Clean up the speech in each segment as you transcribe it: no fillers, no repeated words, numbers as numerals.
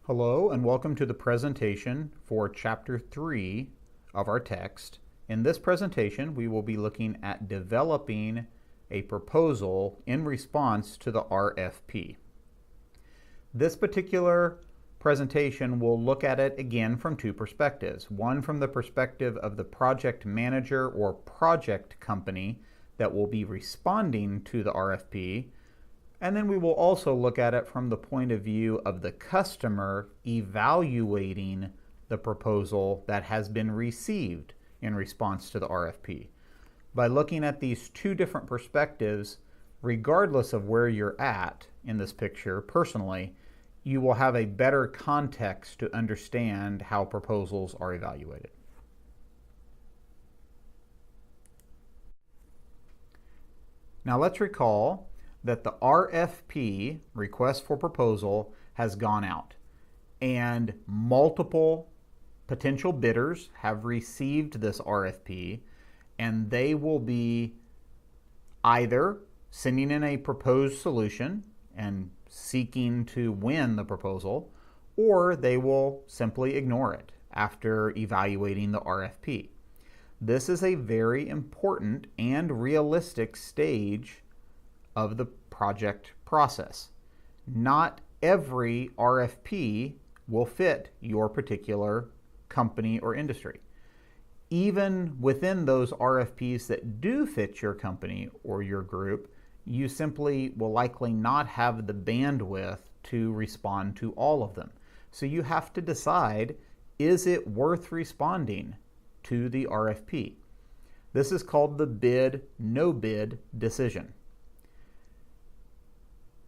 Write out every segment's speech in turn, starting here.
Hello and welcome to the presentation for Chapter 3 of our text. In this presentation, we will be looking at developing a proposal in response to the RFP. This particular presentation will look at it again from two perspectives. One from the perspective of the project manager or project company that will be responding to the RFP, and then we will also look at it from the point of view of the customer evaluating the proposal that has been received in response to the RFP. By looking at these two different perspectives, regardless of where you're at in this picture personally, you will have a better context to understand how proposals are evaluated. Now let's recall that the RFP, request for proposal, has gone out and multiple potential bidders have received this RFP, and they will be either sending in a proposed solution and seeking to win the proposal, or they will simply ignore it after evaluating the RFP. This is a very important and realistic stage of the project process. Not every RFP will fit your particular company or industry. Even within those RFPs that do fit your company or your group, you simply will likely not have the bandwidth to respond to all of them. So you have to decide, is it worth responding to the RFP? This is called the bid, no bid decision.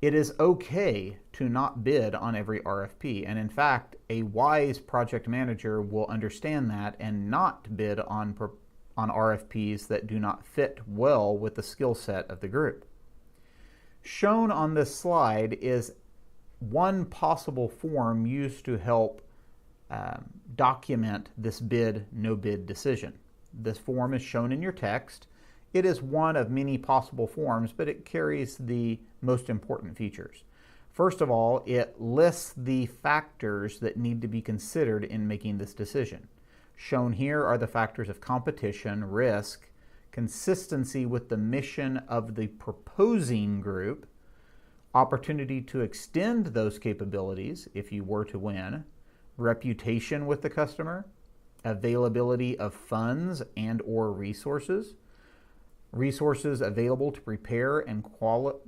It is okay to not bid on every RFP, and in fact, a wise project manager will understand that and not bid on RFPs that do not fit well with the skill set of the group. Shown on this slide is one possible form used to help document this bid, no bid decision. This form is shown in your text. It is one of many possible forms, but it carries the most important features. First of all, it lists the factors that need to be considered in making this decision. Shown here are the factors of competition, risk, consistency with the mission of the proposing group, opportunity to extend those capabilities if you were to win, reputation with the customer, availability of funds and or resources available to prepare and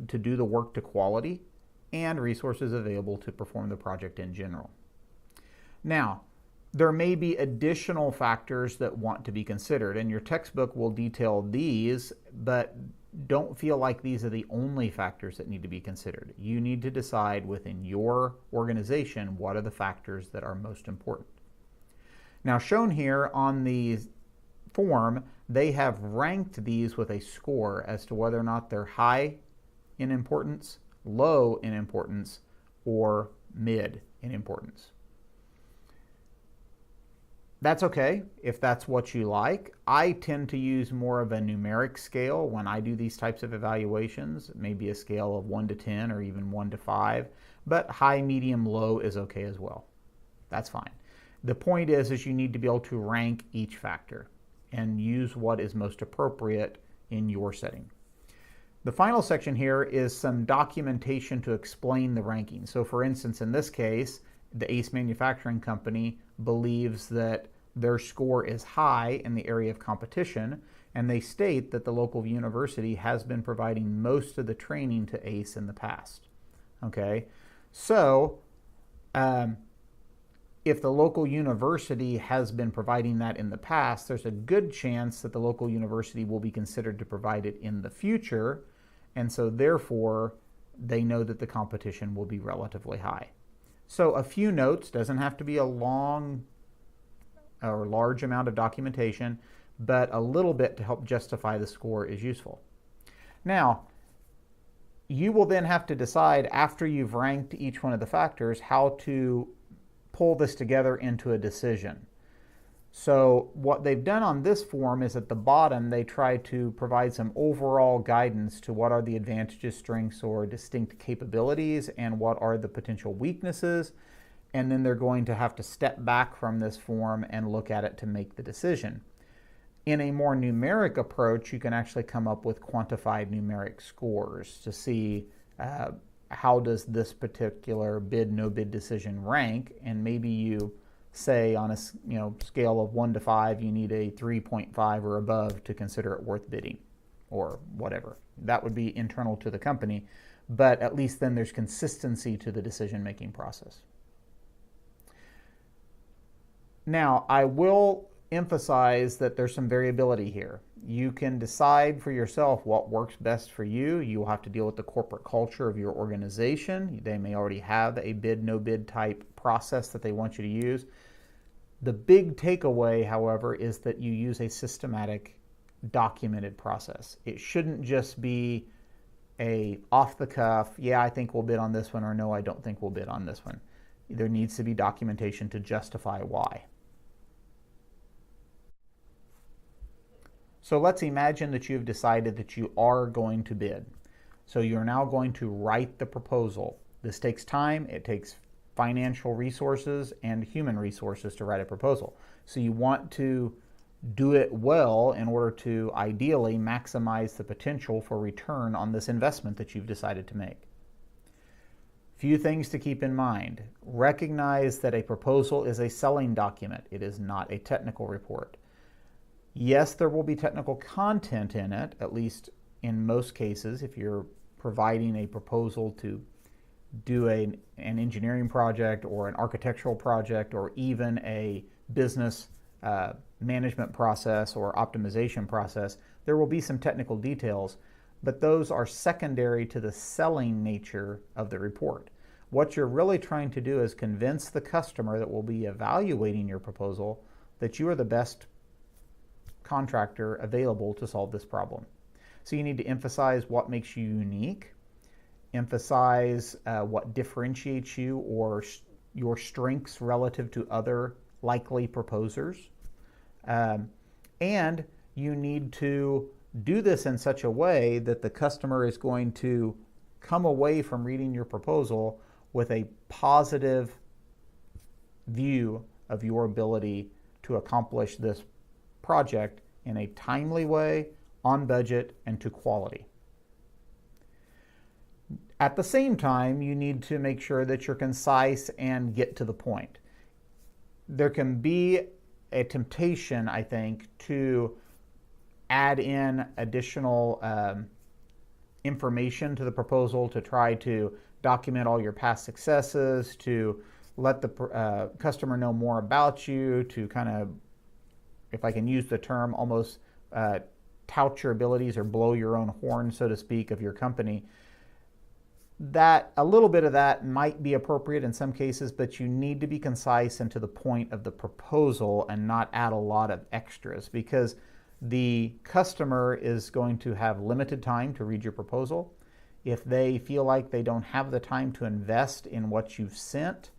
to do the work to quality, and resources available to perform the project in general. Now, there may be additional factors that want to be considered, and your textbook will detail these, but don't feel like these are the only factors that need to be considered. You need to decide within your organization what are the factors that are most important. Now, shown here on the form, they have ranked these with a score as to whether or not they're high in importance, low in importance, or mid in importance. That's okay if that's what you like. I tend to use more of a numeric scale when I do these types of evaluations, maybe a scale of 1 to 10 or even 1 to 5, but high, medium, low is okay as well. That's fine. The point is you need to be able to rank each factor and use what is most appropriate in your setting. The final section here is some documentation to explain the ranking. So for instance, in this case, the Ace Manufacturing Company believes that their score is high in the area of competition, and they state that the local university has been providing most of the training to Ace in the past. Okay, so if the local university has been providing that in the past, there's a good chance that the local university will be considered to provide it in the future, and so therefore they know that the competition will be relatively high. So a few notes, doesn't have to be a long or large amount of documentation, but a little bit to help justify the score is useful. Now, you will then have to decide after you've ranked each one of the factors how to pull this together into a decision. So what they've done on this form is at the bottom they try to provide some overall guidance to what are the advantages, strengths, or distinct capabilities and what are the potential weaknesses. and then they're going to have to step back from this form and look at it to make the decision. In a more numeric approach, you can actually come up with quantified numeric scores to see how does this particular bid, no bid decision rank, and maybe you say on a scale of 1 to 5, you need a 3.5 or above to consider it worth bidding, or whatever. That would be internal to the company, but at least then there's consistency to the decision-making process. Now, I will emphasize that there's some variability here. You can decide for yourself what works best for you. You will have to deal with the corporate culture of your organization. They may already have a bid, no bid type process that they want you to use. The big takeaway, however, is that you use a systematic, documented process. It shouldn't just be a off the cuff, yeah, I think we'll bid on this one, or no, I don't think we'll bid on this one. There needs to be documentation to justify why. So let's imagine that you've decided that you are going to bid. So you're now going to write the proposal. This takes time, it takes financial resources and human resources to write a proposal. So you want to do it well in order to ideally maximize the potential for return on this investment that you've decided to make. Few things to keep in mind. Recognize that a proposal is a selling document. It is not a technical report. Yes, there will be technical content in it, at least in most cases. If you're providing a proposal to do an engineering project or an architectural project or even a business management process or optimization process, there will be some technical details, but those are secondary to the selling nature of the report. What you're really trying to do is convince the customer that will be evaluating your proposal that you are the best contractor available to solve this problem. So you need to emphasize what makes you unique, emphasize what differentiates you or your strengths relative to other likely proposers. And you need to do this in such a way that the customer is going to come away from reading your proposal with a positive view of your ability to accomplish this project in a timely way, on budget, and to quality. At the same time, you need to make sure that you're concise and get to the point. There can be a temptation, I think, to add in additional information to the proposal to try to document all your past successes, to let the customer know more about you, to kind of, if I can use the term, almost tout your abilities or blow your own horn, so to speak, of your company. That a little bit of that might be appropriate in some cases, but you need to be concise and to the point of the proposal and not add a lot of extras, because the customer is going to have limited time to read your proposal. If they feel like they don't have the time to invest in what you've sent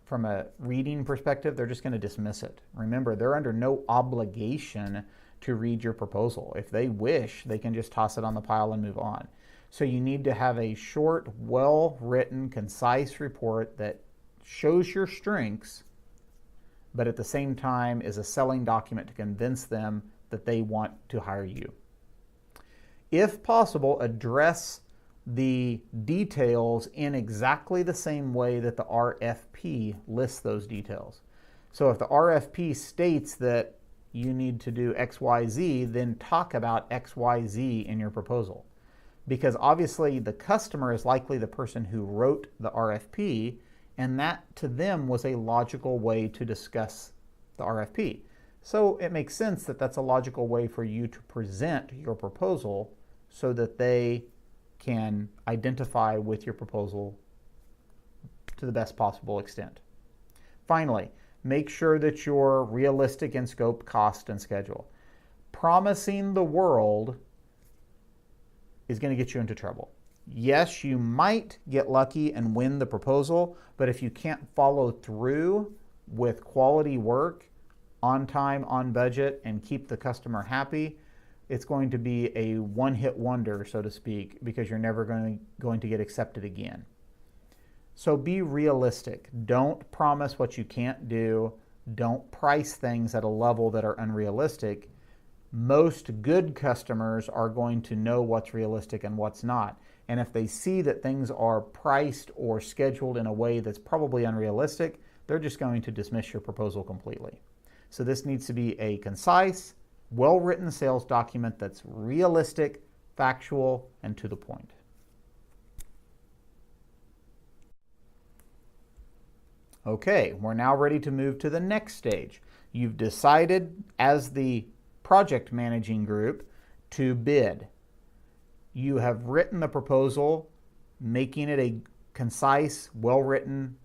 from a reading perspective, they're just going to dismiss it. Remember, they're under no obligation to read your proposal. If they wish, they can just toss it on the pile and move on. So you need to have a short, well-written, concise report that shows your strengths, but at the same time is a selling document to convince them that they want to hire you. If possible, address the details in exactly the same way that the RFP lists those details. So if the RFP states that you need to do XYZ, then talk about XYZ in your proposal. Because obviously the customer is likely the person who wrote the RFP, and that to them was a logical way to discuss the RFP. So it makes sense that that's a logical way for you to present your proposal so that they can identify with your proposal to the best possible extent. Finally, make sure that you're realistic in scope, cost, and schedule. Promising the world is going to get you into trouble. Yes, you might get lucky and win the proposal, but if you can't follow through with quality work on time, on budget, and keep the customer happy, it's going to be a one-hit wonder, so to speak, because you're never going to get accepted again. So be realistic. Don't promise what you can't do. Don't price things at a level that are unrealistic. Most good customers are going to know what's realistic and what's not. And if they see that things are priced or scheduled in a way that's probably unrealistic, they're just going to dismiss your proposal completely. So this needs to be a concise, well-written sales document that's realistic, factual, and to the point. Okay, we're now ready to move to the next stage. You've decided as the project managing group to bid. You have written the proposal, making it a concise, well-written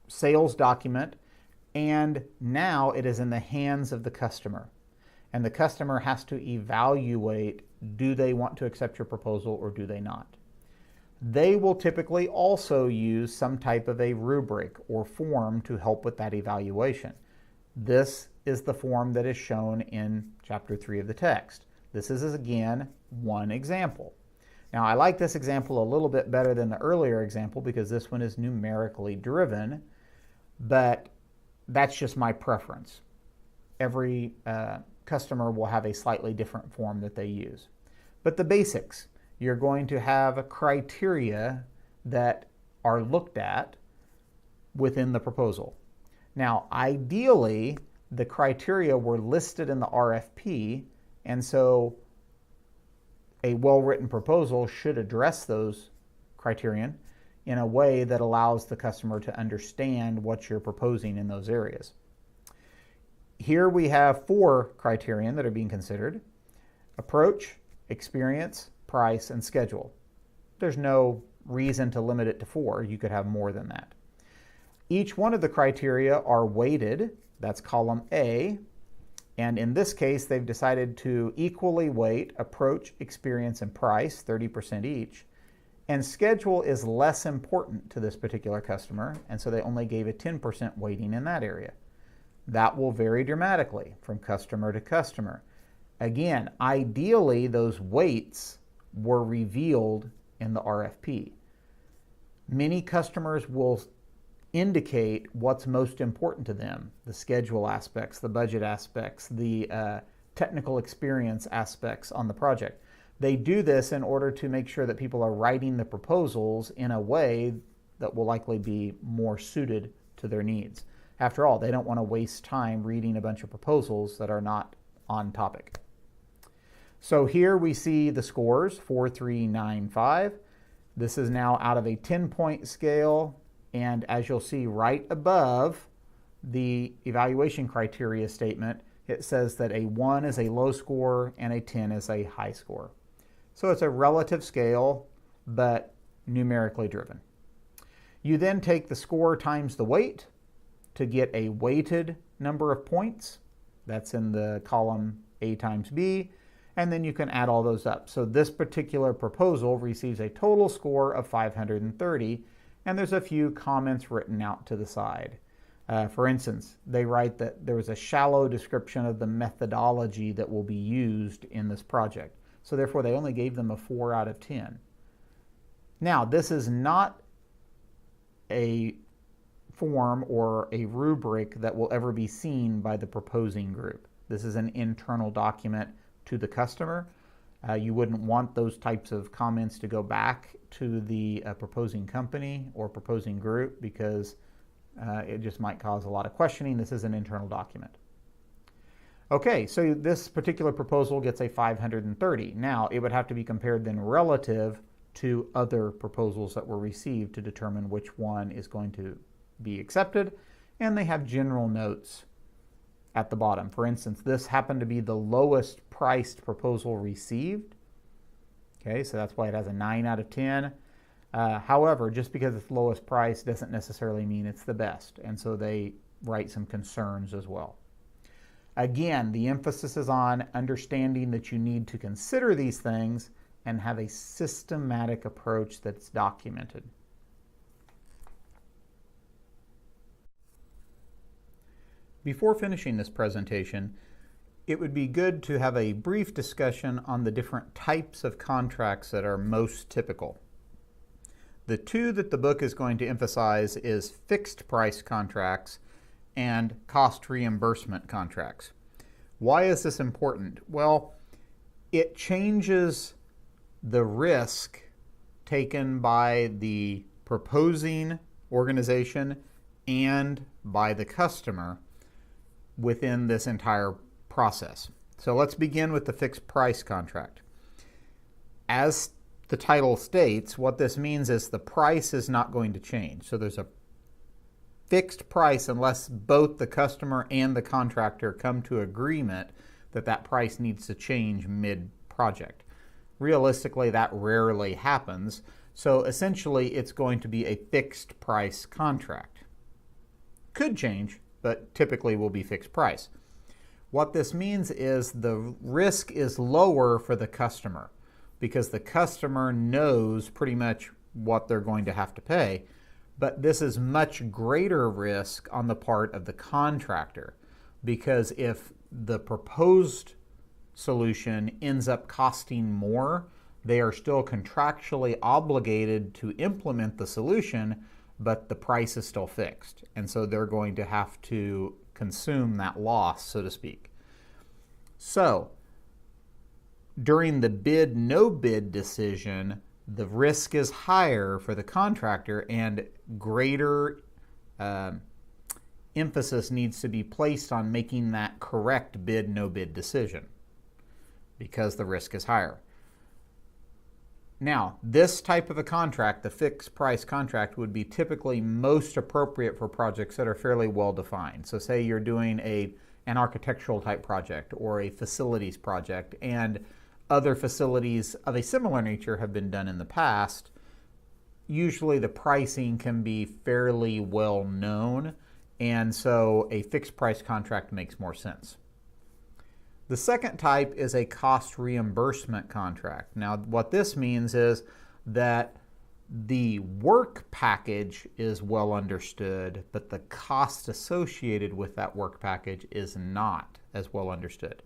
sales document, and now it is in the hands of the customer. And the customer has to evaluate, do they want to accept your proposal or do they not? They will typically also use some type of a rubric or form to help with that evaluation. This is the form that is shown in chapter 3 of the text. This is, again, one example. Now, I like this example a little bit better than the earlier example because this one is numerically driven, but that's just my preference. Every customer will have a slightly different form that they use. But the basics, you're going to have criteria that are looked at within the proposal. Now, ideally, the criteria were listed in the RFP, and so a well-written proposal should address those criterion in a way that allows the customer to understand what you're proposing in those areas. Here we have 4 criterion that are being considered: approach, experience, price, and schedule. There's no reason to limit it to 4. You could have more than that. Each one of the criteria are weighted. That's column A. And in this case, they've decided to equally weight approach, experience, and price, 30% each. And schedule is less important to this particular customer, and so they only gave a 10% weighting in that area. That will vary dramatically from customer to customer. Again, ideally, those weights were revealed in the RFP. Many customers will indicate what's most important to them: the schedule aspects, the budget aspects, the technical experience aspects on the project. They do this in order to make sure that people are writing the proposals in a way that will likely be more suited to their needs. After all, they don't want to waste time reading a bunch of proposals that are not on topic. So here we see the scores, 4, 3, 9, 5. This is now out of a 10-point scale. And as you'll see right above the evaluation criteria statement, it says that a 1 is a low score and a 10 is a high score. So it's a relative scale, but numerically driven. You then take the score times the weight to get a weighted number of points. That's in the column A times B. And then you can add all those up. So this particular proposal receives a total score of 530. And there's a few comments written out to the side. For instance, they write that there was a shallow description of the methodology that will be used in this project. So therefore, they only gave them a 4 out of 10. Now, this is not a form or a rubric that will ever be seen by the proposing group. This is an internal document to the customer. You wouldn't want those types of comments to go back to the proposing company or proposing group because it just might cause a lot of questioning. This is an internal document. Okay, so this particular proposal gets a 530. Now, it would have to be compared then relative to other proposals that were received to determine which one is going to be accepted, and they have general notes at the bottom. For instance, this happened to be the lowest priced proposal received. Okay, so that's why it has a 9 out of 10. However, just because it's lowest price doesn't necessarily mean it's the best, and so they write some concerns as well. Again, the emphasis is on understanding that you need to consider these things and have a systematic approach that's documented. Before finishing this presentation, it would be good to have a brief discussion on the different types of contracts that are most typical. The two that the book is going to emphasize is fixed price contracts and cost reimbursement contracts. Why is this important? Well, it changes the risk taken by the proposing organization and by the customer within this entire process. So let's begin with the fixed price contract. As the title states, what this means is the price is not going to change. So there's a fixed price unless both the customer and the contractor come to agreement that that price needs to change mid-project. Realistically, that rarely happens. So essentially, it's going to be a fixed price contract. Could change, but typically will be fixed price. What this means is the risk is lower for the customer because the customer knows pretty much what they're going to have to pay. But this is much greater risk on the part of the contractor because if the proposed solution ends up costing more, they are still contractually obligated to implement the solution, but the price is still fixed. And so they're going to have to consume that loss, so to speak. So during the bid, no bid decision, the risk is higher for the contractor and greater emphasis needs to be placed on making that correct bid, no bid decision because the risk is higher. Now, this type of a contract, the fixed price contract, would be typically most appropriate for projects that are fairly well defined. So say you're doing an architectural type project or a facilities project, and other facilities of a similar nature have been done in the past. Usually the pricing can be fairly well known, and so a fixed price contract makes more sense. The second type is a cost reimbursement contract. Now, what this means is that the work package is well understood, but the cost associated with that work package is not as well understood.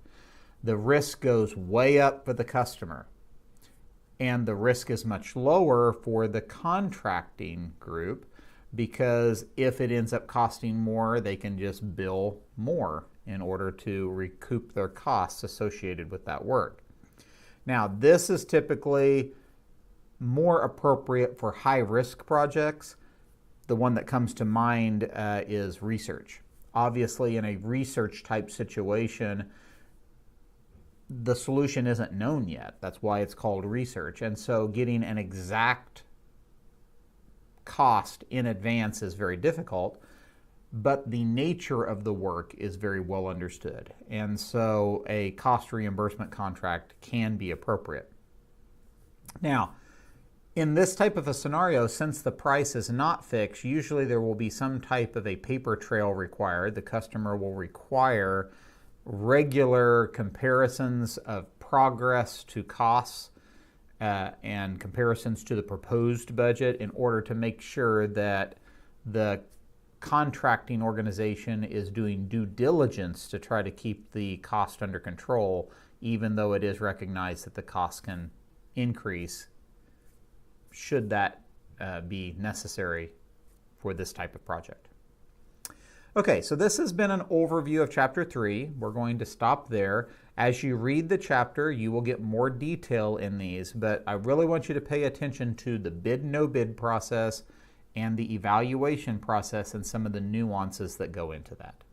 The risk goes way up for the customer, and the risk is much lower for the contracting group because if it ends up costing more, they can just bill more in order to recoup their costs associated with that work. Now, this is typically more appropriate for high-risk projects. The one that comes to mind is research. Obviously, in a research-type situation, the solution isn't known yet. That's why it's called research. And so getting an exact cost in advance is very difficult, but the nature of the work is very well understood. And so a cost reimbursement contract can be appropriate. Now, in this type of a scenario, since the price is not fixed, usually there will be some type of a paper trail required. The customer will require regular comparisons of progress to costs and comparisons to the proposed budget in order to make sure that the contracting organization is doing due diligence to try to keep the cost under control, even though it is recognized that the cost can increase should that be necessary for this type of project. Okay, so this has been an overview of Chapter 3. We're going to stop there. As you read the chapter, you will get more detail in these, but I really want you to pay attention to the bid, no bid process and the evaluation process and some of the nuances that go into that.